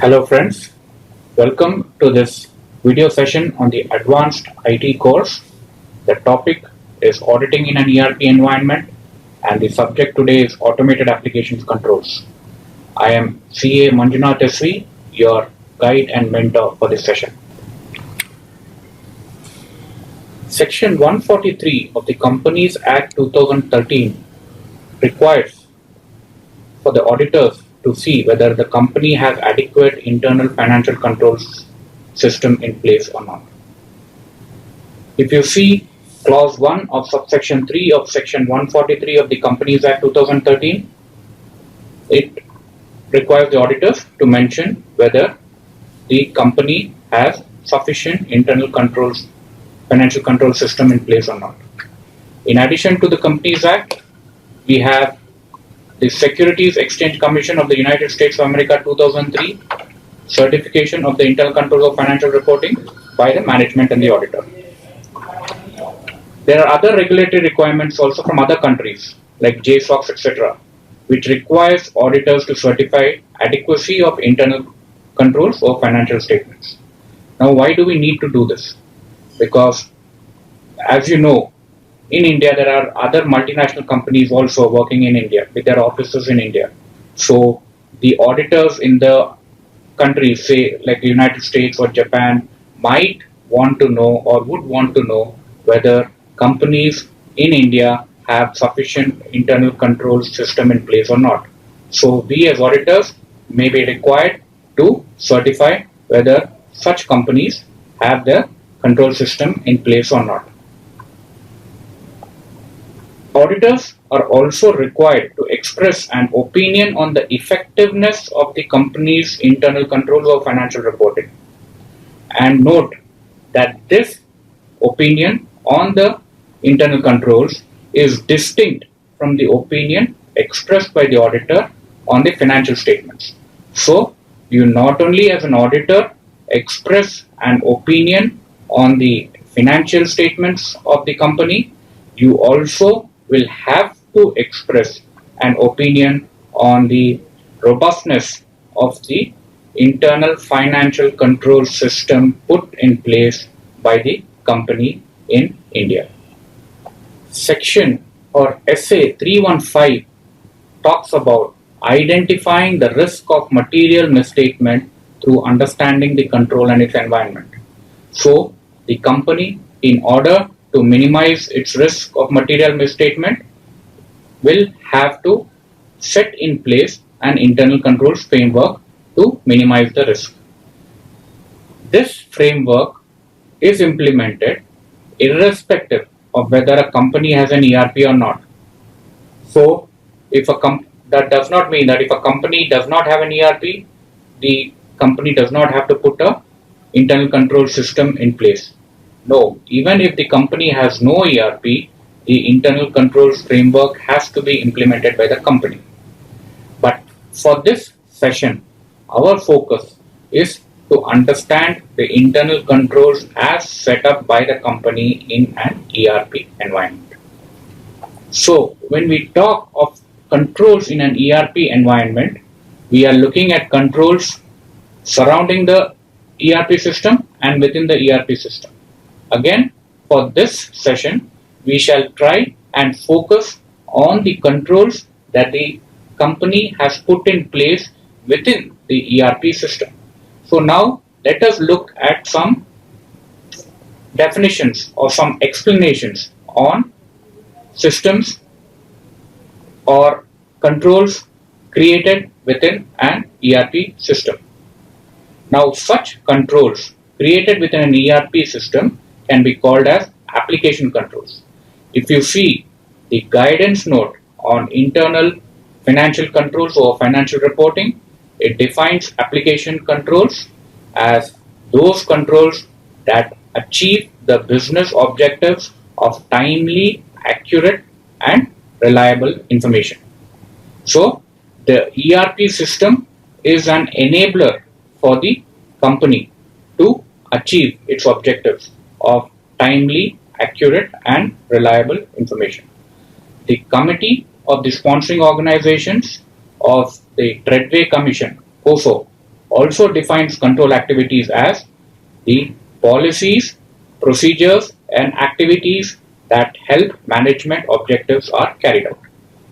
Hello friends, welcome to this video session on the Advanced IT course. The topic is auditing in an ERP environment and the subject today is automated applications controls. I am CA Manjunath SV, your guide and mentor for this session. Section 143 of the Companies Act 2013 requires for the auditors to see whether the company has adequate internal financial controls system in place or not. If you see clause 1 of subsection 3 of section 143 of the Companies Act 2013, it requires the auditors to mention whether the company has sufficient internal controls, financial control system in place or not. In addition to the Companies Act, we have the Securities Exchange Commission of the United States of America 2003 certification of the internal controls of financial reporting by the management and the auditor. There are other regulatory requirements also from other countries like JSOX, etc., which requires auditors to certify adequacy of internal controls of financial statements. Now, why do we need to do this? Because, as you know, in India, there are other multinational companies also working in India with their offices in India. So the auditors in the countries, say like the United States or Japan, might want to know or would want to know whether companies in India have sufficient internal control system in place or not. So we as auditors may be required to certify whether such companies have the control system in place or not. Auditors are also required to express an opinion on the effectiveness of the company's internal controls of financial reporting. And note that this opinion on the internal controls is distinct from the opinion expressed by the auditor on the financial statements. So, you not only as an auditor express an opinion on the financial statements of the company, you also will have to express an opinion on the robustness of the internal financial control system put in place by the company in India. Section or SA 315 talks about identifying the risk of material misstatement through understanding the control and its environment. So, the company, in order to minimize its risk of material misstatement, will have to set in place an internal controls framework to minimize the risk. This framework is implemented irrespective of whether a company has an ERP or not. So, that does not mean that if a company does not have an ERP, the company does not have to put a internal control system in place. No, even if the company has no ERP, the internal controls framework has to be implemented by the company. But for this session, our focus is to understand the internal controls as set up by the company in an ERP environment. So, when we talk of controls in an ERP environment, we are looking at controls surrounding the ERP system and within the ERP system. Again, for this session, we shall try and focus on the controls that the company has put in place within the ERP system. So now, let us look at some definitions or some explanations on systems or controls created within an ERP system. Now, such controls created within an ERP system can be called as application controls. If you see the guidance note on internal financial controls or financial reporting, it defines application controls as those controls that achieve the business objectives of timely, accurate, and reliable information. So, the ERP system is an enabler for the company to achieve its objectives of timely, accurate, and reliable information. The committee of the sponsoring organizations of the Treadway Commission, COSO, also defines control activities as the policies, procedures, and activities that help management objectives are carried out.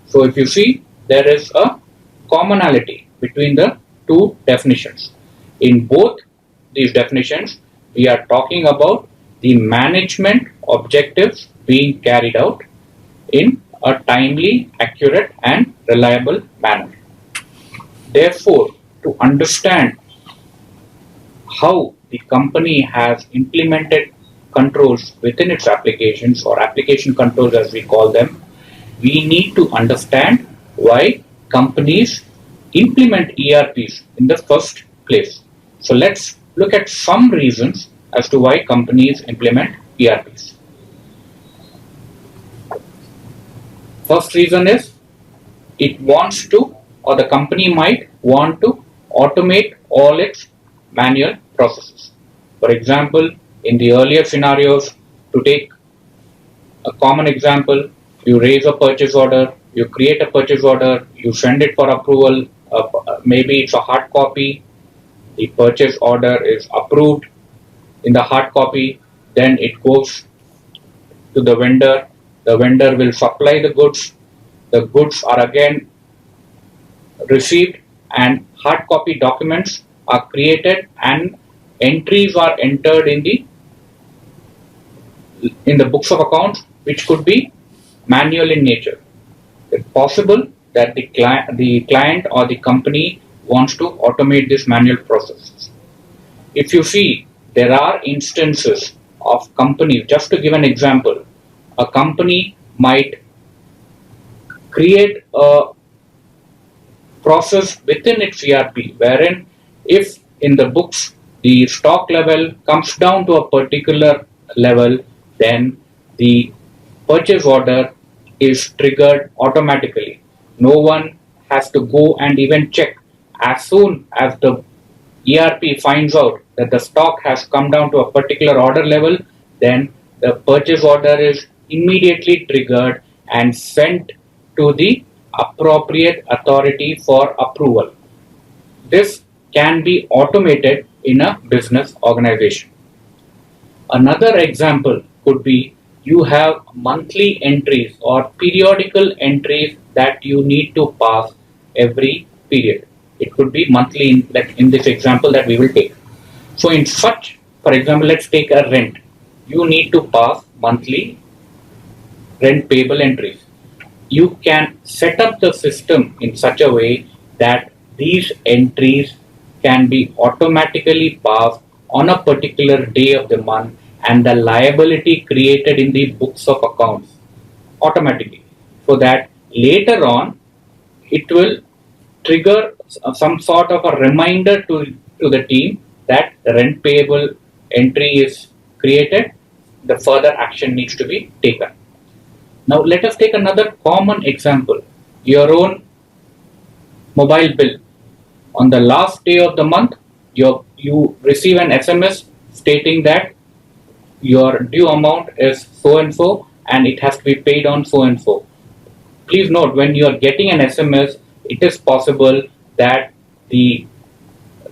So if you see, there is a commonality between the two definitions. In both these definitions, we are talking about the management objectives being carried out in a timely, accurate, and reliable manner. Therefore, to understand how the company has implemented controls within its applications, or application controls as we call them, we need to understand why companies implement ERPs in the first place. So let's look at some reasons as to why companies implement ERPs. First reason is it wants to, or the company might want to automate all its manual processes. For example, in the earlier scenarios, to take a common example, you raise a purchase order, you create a purchase order, you send it for approval, maybe it's a hard copy, the purchase order is approved in the hard copy, then it goes to the vendor will supply the goods are again received, and hard copy documents are created and entries are entered in the books of accounts, which could be manual in nature. It's possible that the client or the company wants to automate this manual process. If you see, there are instances of companies, just to give an example, a company might create a process within its ERP wherein if in the books the stock level comes down to a particular level, then the purchase order is triggered automatically. No one has to go and even check. As soon as the ERP finds out that the stock has come down to a particular order level, then the purchase order is immediately triggered and sent to the appropriate authority for approval. This can be automated in a business organization. Another example could be you have monthly entries or periodical entries that you need to pass every period. It could be monthly in this example that we will take. So in such, for example, let's take a rent. You need to pass monthly rent payable entries. You can set up the system in such a way that these entries can be automatically passed on a particular day of the month, and the liability created in the books of accounts automatically, so that later on it will trigger some sort of a reminder to the team that the rent payable entry is created, the further action needs to be taken. Now let us take another common example, your own mobile bill. On the last day of the month, you receive an SMS stating that your due amount is so and so and it has to be paid on so and so. Please note, when you are getting an SMS, it is possible that the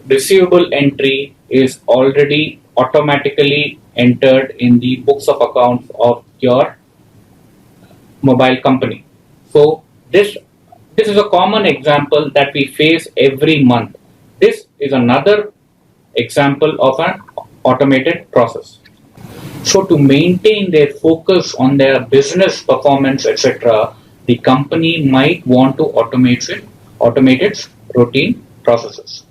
receivable entry is already automatically entered in the books of accounts of your mobile company. So this is a common example that we face every month. This is another example of an automated process. So to maintain their focus on their business performance, etc., the company might want to automate its routine processes.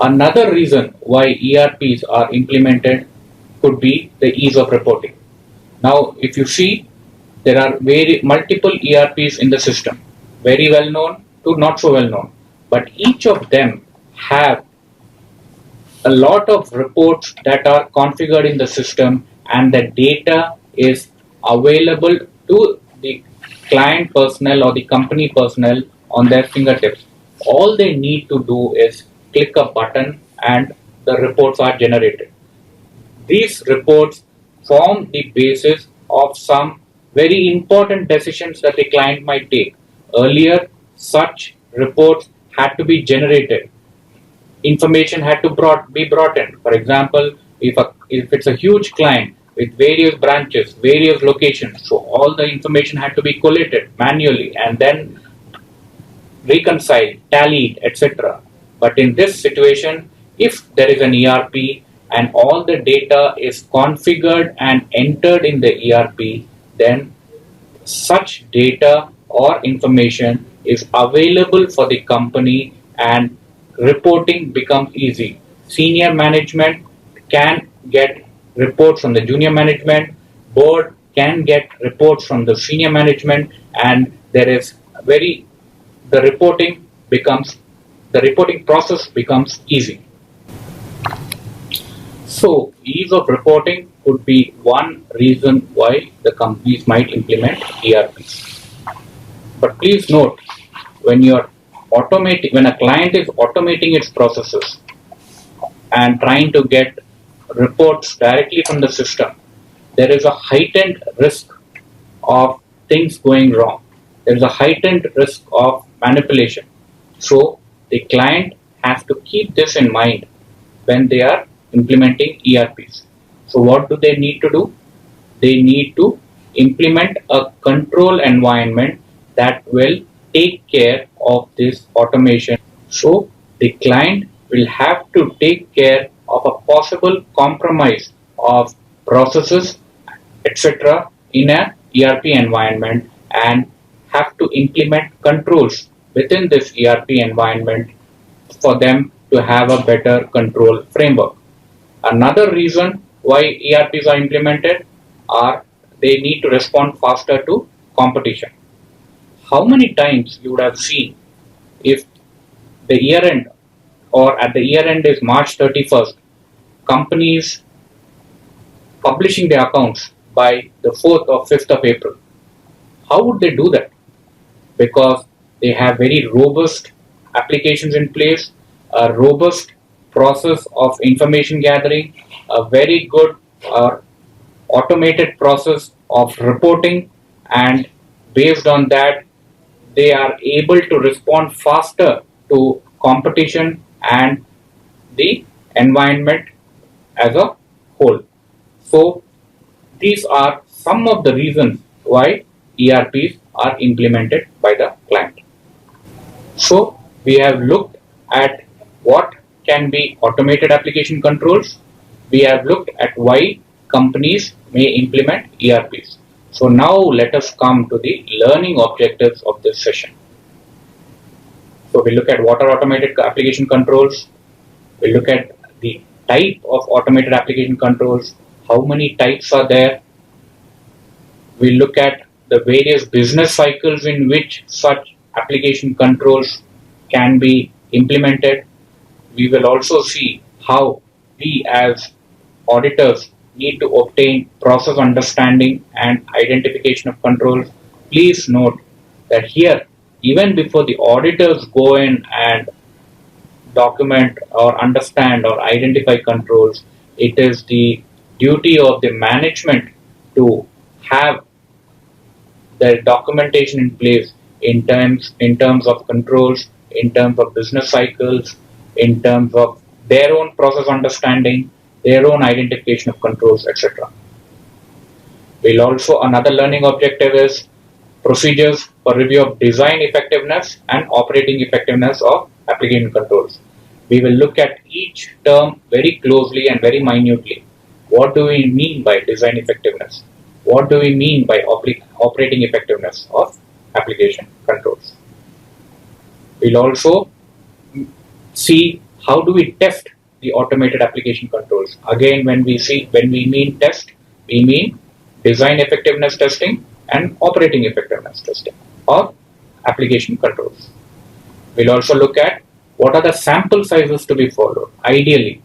Another reason why ERPs are implemented could be the ease of reporting. Now, if you see, there are multiple ERPs in the system, very well known to not so well known, but each of them have a lot of reports that are configured in the system, and the data is available to the client personnel or the company personnel on their fingertips. All they need to do is click a button and the reports are generated. These reports form the basis of some very important decisions that the client might take. Earlier, such reports had to be generated information had to be brought in. For example, if it's a huge client with various branches, various locations, so all the information had to be collated manually and then reconciled, tallied, etc. But in this situation, if there is an ERP and all the data is configured and entered in the ERP, then such data or information is available for the company and reporting becomes easy. Senior management can get reports from the junior management, board can get reports from the senior management, and there is very the reporting becomes the reporting process becomes easy. So ease of reporting could be one reason why the companies might implement ERPs. But please note, when when a client is automating its processes and trying to get reports directly from the system, there is a heightened risk of things going wrong. There is a heightened risk of manipulation. So the client has to keep this in mind when they are implementing ERPs. So what do they need to do? They need to implement a control environment that will take care of this automation. So the client will have to take care of a possible compromise of processes, etc. in a ERP environment and have to implement controls within this ERP environment for them to have a better control framework. Another reason why ERPs are implemented are they need to respond faster to competition. How many times you would have seen if the year end or at the year end is March 31st, companies publishing their accounts by the 4th or 5th of April. How would they do that? Because they have very robust applications in place, a robust process of information gathering, a very good automated process of reporting, and based on that, they are able to respond faster to competition and the environment as a whole. So these are some of the reasons why ERPs are implemented by the client. So we have looked at what can be automated application controls. We have looked at why companies may implement ERPs. So now let us come to the learning objectives of this session. So we look at what are automated application controls. We look at the type of automated application controls, how many types are there. We look at the various business cycles in which such application controls can be implemented. We will also see how we as auditors need to obtain process understanding and identification of controls. Please note that here, even before the auditors go in and document or understand or identify controls, it is the duty of the management to have the documentation in place in terms of controls, in terms of business cycles, in terms of their own process understanding, their own identification of controls, etc. We'll also, another learning objective is procedures for review of design effectiveness and operating effectiveness of application controls. We will look at each term very closely and very minutely. What do we mean by design effectiveness? What do we mean by operating effectiveness of application controls? We'll also see how do we test the automated application controls. Again, when we mean test, we mean design effectiveness testing and operating effectiveness testing of application controls. We'll also look at what are the sample sizes to be followed, ideally,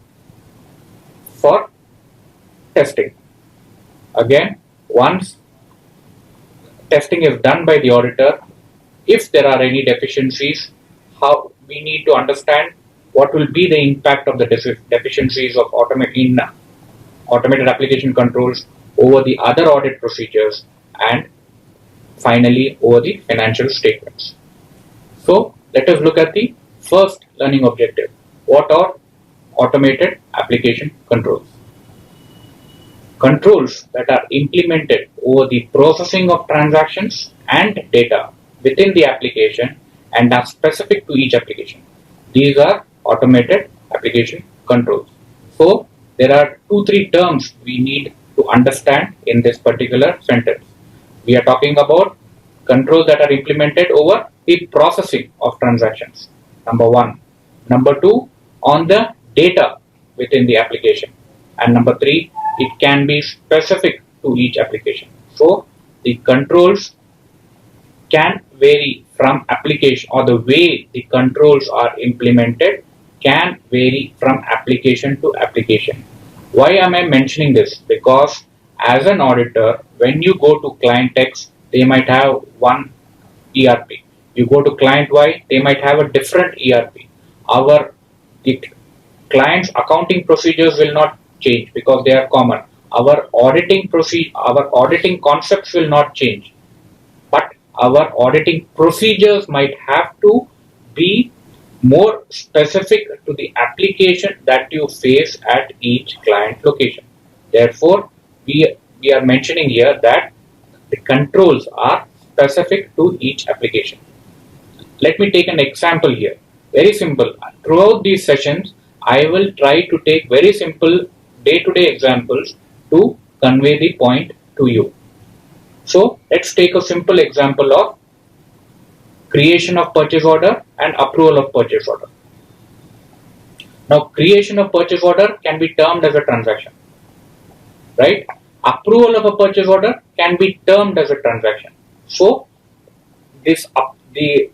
for testing. Again, once testing is done by the auditor, if there are any deficiencies, how we need to understand what will be the impact of the deficiencies of automated application controls over the other audit procedures and finally over the financial statements. So let us look at the first learning objective. What are automated application controls? Controls that are implemented over the processing of transactions and data within the application and are specific to each application. These are automated application controls. So there are 2-3 terms we need to understand in this particular sentence. We are talking about controls that are implemented over the processing of transactions. Number 1. Number 2, on the data within the application. And number 3, it can be specific to each application. So the controls can vary from application, or the way the controls are implemented can vary from application to application. Why am I mentioning this? Because as an auditor, when you go to client X, they might have one ERP. You go to client Y, they might have a different ERP. The client's accounting procedures will not change because they are common. Our auditing concepts will not change, but our auditing procedures might have to be more specific to the application that you face at each client location. Therefore, we are mentioning here that the controls are specific to each application. Let me take an example here. Very simple. Throughout these sessions, I will try to take very simple day-to-day examples to convey the point to you. So let's take a simple example of creation of purchase order and approval of purchase order. Now, creation of purchase order can be termed as a transaction, right? Approval of a purchase order can be termed as a transaction. So the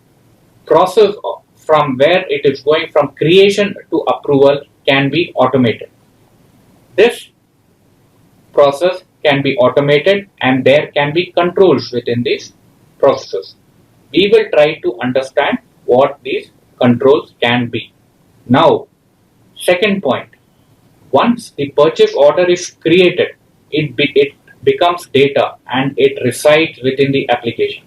process from where it is going from creation to approval can be automated. This process can be automated and there can be controls within these processes. We will try to understand what these controls can be. Now, second point, once the purchase order is created, it becomes data and it resides within the application.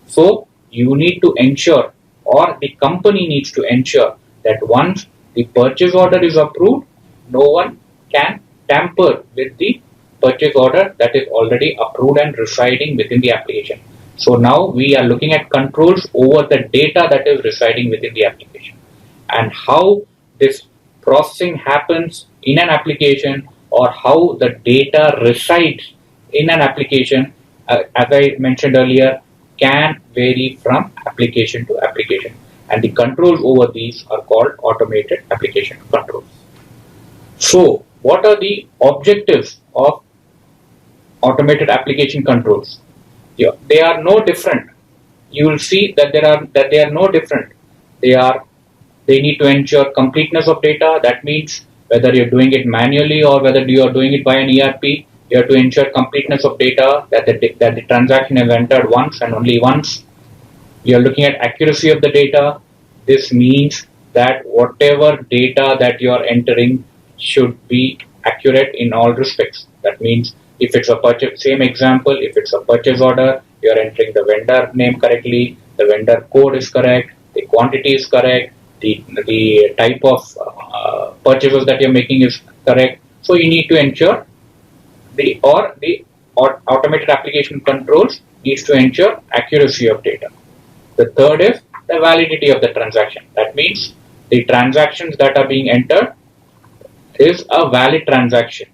So you need to ensure, or the company needs to ensure, that once the purchase order is approved, no one can tamper with the purchase order that is already approved and residing within the application. So now we are looking at controls over the data that is residing within the application and how this processing happens in an application, or how the data resides in an application, as I mentioned earlier, can vary from application to application, and the controls over these are called automated application controls. So what are the objectives of automated application controls? Yeah, they are no different. You will see that they are no different. They need to ensure completeness of data. That means whether you're doing it manually or whether you are doing it by an ERP, you have to ensure completeness of data, that the transaction is entered once and only once. You are looking at accuracy of the data. This means that whatever data that you are entering should be accurate in all respects. That means if it's a purchase, same example, if it's a purchase order, you are entering the vendor name correctly, the vendor code is correct, the quantity is correct, the type of purchases that you're making is correct. So you need to ensure the automated application controls needs to ensure accuracy of data. The third is the validity of the transaction. That means the transactions that are being entered is a valid transaction,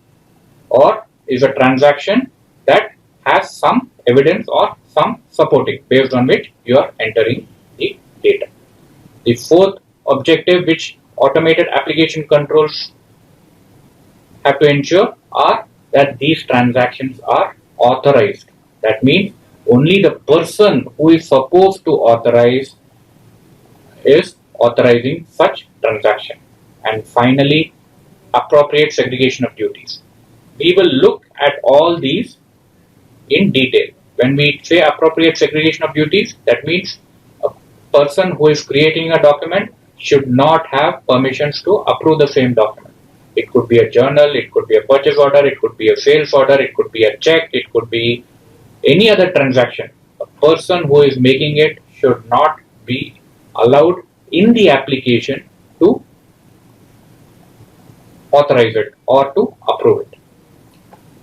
or is a transaction that has some evidence or some supporting based on which you are entering the data. The fourth objective which automated application controls have to ensure are that these transactions are authorized. That means only the person who is supposed to authorize is authorizing such transaction. And finally, appropriate segregation of duties. We will look at all these in detail. When we say appropriate segregation of duties, that means a person who is creating a document should not have permissions to approve the same document. It could be a journal, it could be a purchase order, it could be a sales order, it could be a check, it could be any other transaction. A person who is making it should not be allowed in the application to authorize it or to approve it.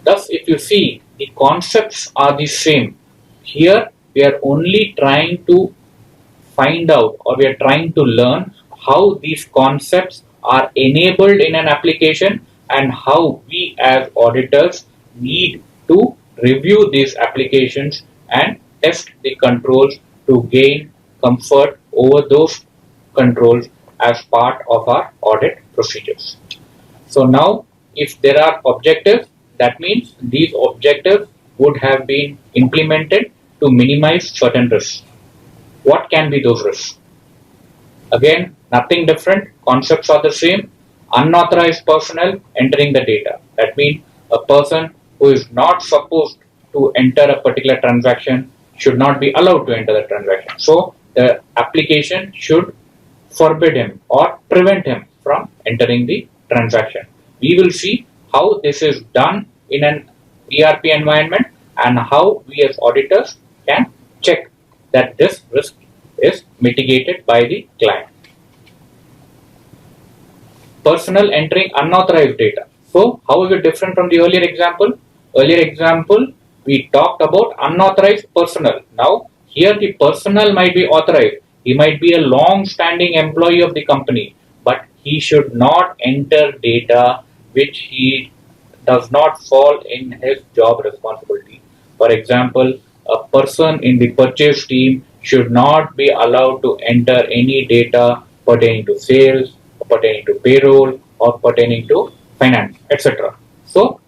Thus, if you see, the concepts are the same. Here, we are only trying to find out, or we are trying to learn how these concepts are enabled in an application and how we as auditors need to review these applications and test the controls to gain comfort over those controls as part of our audit procedures. So now, if there are objectives, that means these objectives would have been implemented to minimize certain risks. What can be those risks? Again, nothing different, concepts are the same. Unauthorized personnel entering the data. That means a person who is not supposed to enter a particular transaction should not be allowed to enter the transaction. So the application should forbid him or prevent him from entering the transaction. We will see how this is done in an ERP environment and how we as auditors can check that this risk is mitigated by the client. Personnel entering unauthorized data. So how is it different from the earlier example? Earlier example, we talked about unauthorized personnel. Now here the personnel might be authorized. He might be a long-standing employee of the company, but he should not enter data which he does not fall in his job responsibility. For example, a person in the purchase team should not be allowed to enter any data pertaining to sales, pertaining to payroll, or pertaining to finance, etc. So,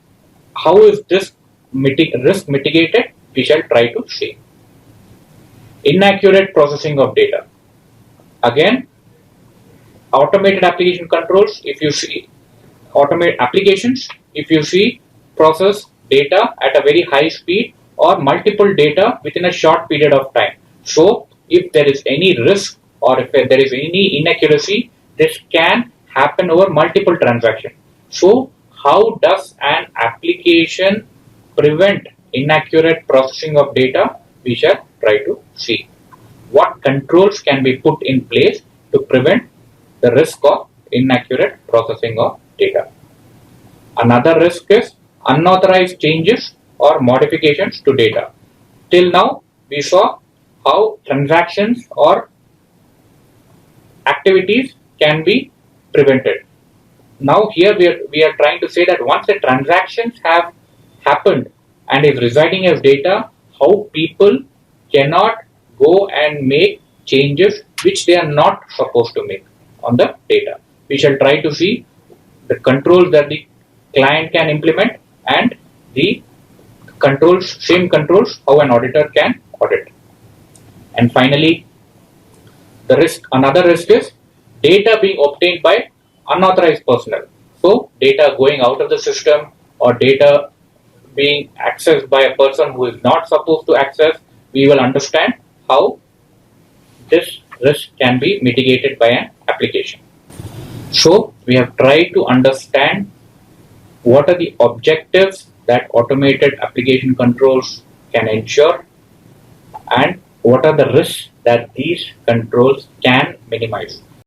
how is this risk mitigated? We shall try to see. Inaccurate processing of data. Again, automated application controls, if you see automate applications, if you see process data at a very high speed or multiple data within a short period of time. So if there is any risk or if there is any inaccuracy, this can happen over multiple transactions. So how does an application prevent inaccurate processing of data? We shall try to see. What controls can be put in place to prevent the risk of inaccurate processing of data? Another risk is unauthorized changes or modifications to data. Till now, we saw how transactions or activities can be prevented. Now here we are trying to say that once the transactions have happened and is residing as data, how people cannot go and make changes which they are not supposed to make on the data. We shall try to see the controls that the client can implement and the controls, same controls, how an auditor can audit. And finally, the risk, another risk is data being obtained by unauthorized personnel. So data going out of the system or data being accessed by a person who is not supposed to access, we will understand how this risk can be mitigated by an application. So we have tried to understand what are the objectives that automated application controls can ensure and what are the risks that these controls can minimize.